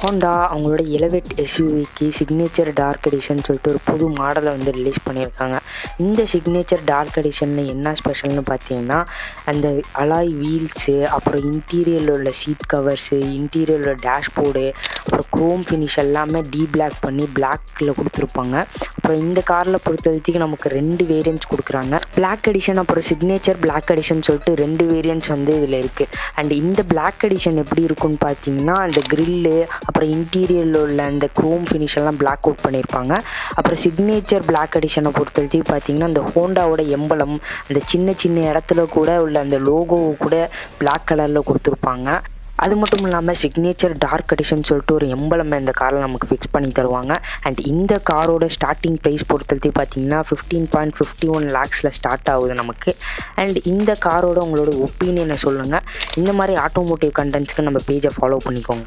Honda அவங்களோட elevate எஸ்யூவிக்கு signature dark edition சொல்லிட்டு ஒரு புது மாடலை வந்து ரிலீஸ் பண்ணியிருக்காங்க. இந்த சிக்னேச்சர் டார்க் எடிஷனில் என்ன ஸ்பெஷல்னு பார்த்தீங்கன்னா, அந்த அலாய் வீல்ஸு, அப்புறம் இன்டீரியரில் உள்ள சீட் கவர்ஸு, இன்டீரியரில் உள்ள டேஷ்போர்டு, அப்புறம் க்ரோம் ஃபினிஷ் எல்லாமே டீபிளாக் பண்ணி பிளாக்கில் கொடுத்துருப்பாங்க. அப்புறம் இந்த காரில் பொறுத்த வரைக்கும் நமக்கு 2 வேரியன்ட்ஸ் கொடுக்குறாங்க. பிளாக் எடிஷன் அப்புறம் சிக்னேச்சர் பிளாக் எடிஷன் சொல்லிட்டு 2 வேரியன்ட்ஸ் வந்து இதில் இருக்குது. அண்ட் இந்த பிளாக் எடிஷன் எப்படி இருக்குன்னு பார்த்தீங்கன்னா, அந்த கிரில்லு அப்புறம் இன்டீரியரில் உள்ள அந்த க்ரோம் ஃபினிஷ் எல்லாம் பிளாக் அவுட் பண்ணியிருப்பாங்க. அப்புறம் சிக்னேச்சர் பிளாக் எடிஷனை பொறுத்த வரைக்கும் பார்த்தீங்கன்னா, அந்த ஹோண்டாவோட எம்பலம் அந்த சின்ன சின்ன இடத்துல கூட உள்ள அந்த லோகோவை கூட பிளாக் கலரில் கொடுத்துருப்பாங்க. அது மட்டும் இல்லாமல் சிக்னேச்சர் டார்க் எடிஷன் சொல்லிட்டு ஒரு எம்பலம் இந்த காரில் நமக்கு ஃபிக்ஸ் பண்ணி தருவாங்க. அண்ட் இந்த காரோட ஸ்டார்டிங் ப்ரைஸ் பொறுத்தவரைக்கும் பார்த்தீங்கன்னா 15.51 lakhsல ஸ்டார்ட் ஆகுது நமக்கு. அண்ட் இந்த காரோட உங்களோட ஒப்பீனியனை சொல்லுங்கள். இந்த மாதிரி ஆட்டோமோட்டிவ் கண்டென்ட்ஸ்க்கு நம்ம பேஜை ஃபாலோ பண்ணிக்கோங்க.